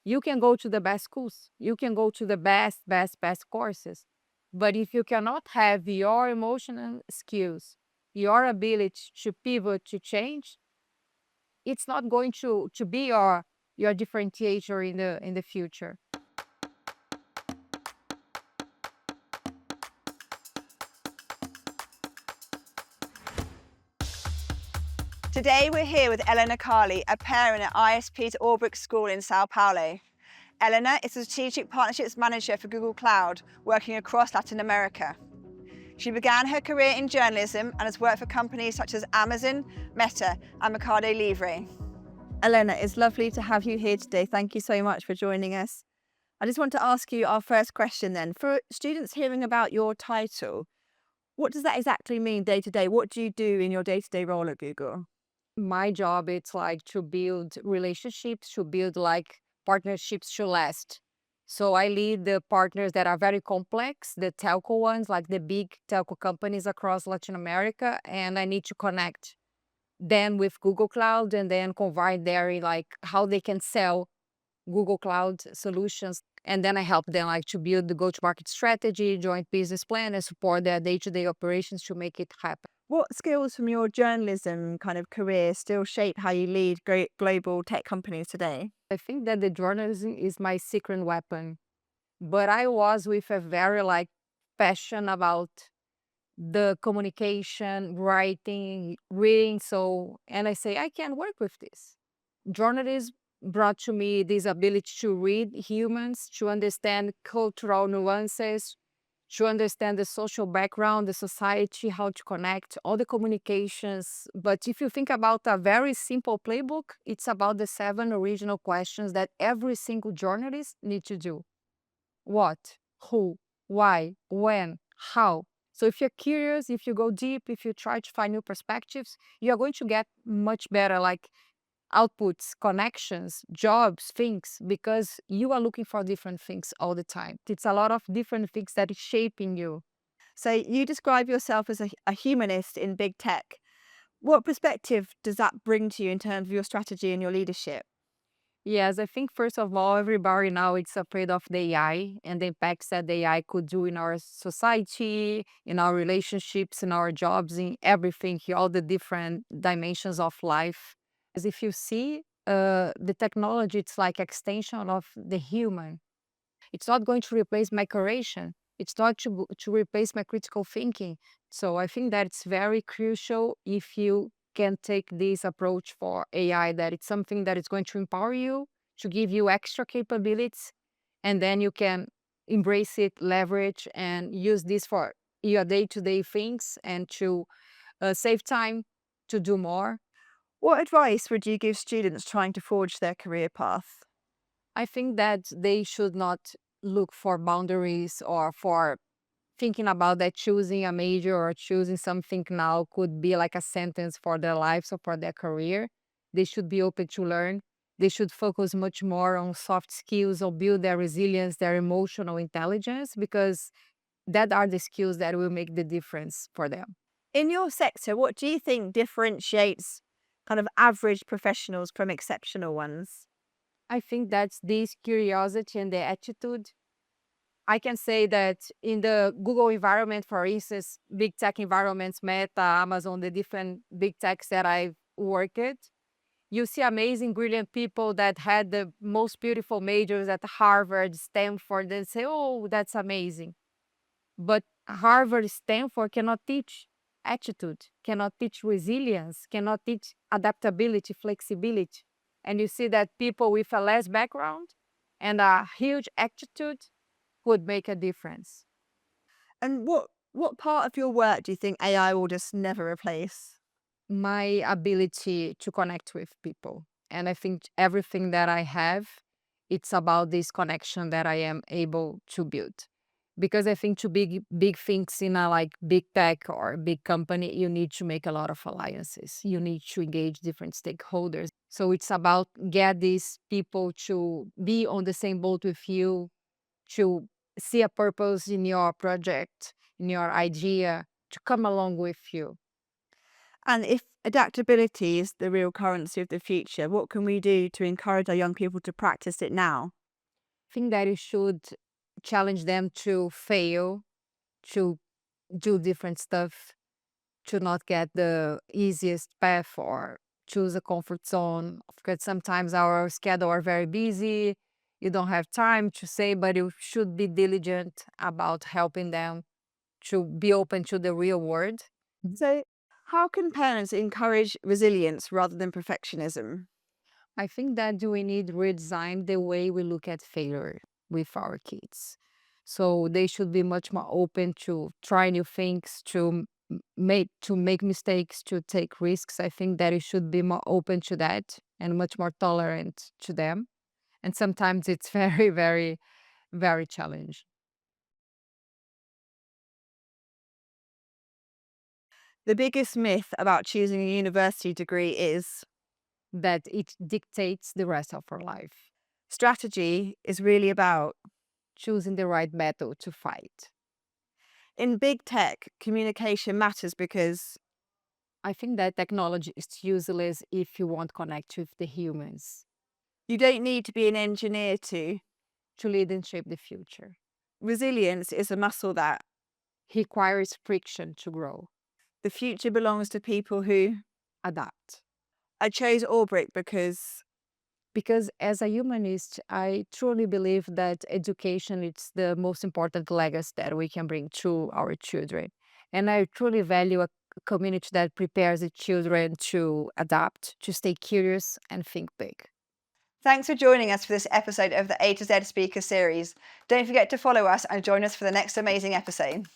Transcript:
You can go to the best schools. You can go to the best courses. But if you cannot have your emotional skills, your ability to pivot, to change, it's not going to be your differentiator in the future. Today we're here with Helena, a parent at ISP to Albrook School in Sao Paulo. Helena is a Strategic Partnerships Manager for Google Cloud, working across Latin America. She began her career in journalism and has worked for companies such as Amazon, Meta and Mercado Libre. Helena, it's lovely to have you here today. Thank you so much for joining us. I just want to ask you our first question then. For students hearing about your title, what does that exactly mean day to day? What do you do in your day-to-day role at Google? My job, it's like to build relationships, to build like partnerships to last. So I lead the partners that are very complex, the telco ones, like the big telco companies across Latin America, and I need to connect them with Google Cloud and then provide their like how they can sell Google Cloud solutions. And then I help them like to build the go-to-market strategy, joint business plan, and support their day-to-day operations to make it happen. What skills from your journalism kind of career still shape how you lead great global tech companies today? I think that the journalism is my secret weapon, but I was with a very like passion about the communication, writing, reading. So, and I say, I can work with this. Journalism brought to me this ability to read humans, to understand cultural nuances, to understand the social background, the society, how to connect, all the communications. But if you think about a very simple playbook, it's about the 7 original questions that every single journalist need to do. What, who, why, when, how. So if you're curious, if you go deep, if you try to find new perspectives, you're going to get much better like outputs, connections, jobs, things, because you are looking for different things all the time. It's a lot of different things that is shaping you. So you describe yourself as a humanist in big tech. What perspective does that bring to you in terms of your strategy and your leadership? Yes, I think first of all, everybody now is afraid of the AI and the impacts that the AI could do in our society, in our relationships, in our jobs, in everything, all the different dimensions of life. As if you see, the technology, it's like extension of the human. It's not going to replace my curation. It's not to replace my critical thinking. So I think that it's very crucial if you can take this approach for AI, that it's something that is going to empower you, to give you extra capabilities, and then you can embrace it, leverage, and use this for your day-to-day things and to save time to do more. What advice would you give students trying to forge their career path? I think that they should not look for boundaries or for thinking about that choosing a major or choosing something now could be like a sentence for their lives or for their career. They should be open to learn. They should focus much more on soft skills or build their resilience, their emotional intelligence, because that are the skills that will make the difference for them. In your sector, what do you think differentiates kind of average professionals from exceptional ones? I think that's this curiosity and the attitude. I can say that in the Google environment, for instance, big tech environments, Meta, Amazon, the different big techs that I've worked at, you see amazing, brilliant people that had the most beautiful majors at Harvard, Stanford, and say, oh, that's amazing. But Harvard, Stanford cannot teach attitude, cannot teach resilience, cannot teach adaptability, flexibility. And you see that people with a less background and a huge attitude could make a difference. And what part of your work do you think AI will just never replace? My ability to connect with people. And I think everything that I have, it's about this connection that I am able to build. Because I think to big things in a like big tech or big company, you need to make a lot of alliances. You need to engage different stakeholders. So it's about get these people to be on the same boat with you, to see a purpose in your project, in your idea, to come along with you. And if adaptability is the real currency of the future, what can we do to encourage our young people to practice it now? I think that you should challenge them to fail, to do different stuff, to not get the easiest path or choose a comfort zone. Because sometimes our schedule are very busy. You don't have time to say, but you should be diligent about helping them to be open to the real world. So, how can parents encourage resilience rather than perfectionism? I think that we need redesign the way we look at failure with our kids. So they should be much more open to try new things, to make mistakes, to take risks. I think that it should be more open to that and much more tolerant to them. And sometimes it's very, very, very challenging The biggest myth about choosing a university degree is that it dictates the rest of our life. strategy is really about. Choosing the right battle to fight. In big tech, communication matters because I think that technology is useless if you won't connect with the humans you don't need to be an engineer to. to lead and shape the future. Resilience is a muscle that Requires friction to grow. the future belongs to people who. Adapt. I chose Albrick because Because as a humanist, I truly believe that education is the most important legacy that we can bring to our children. And I truly value a community that prepares its children to adapt, to stay curious and think big. Thanks for joining us for this episode of the A to Z Speaker Series. Don't forget to follow us and join us for the next amazing episode.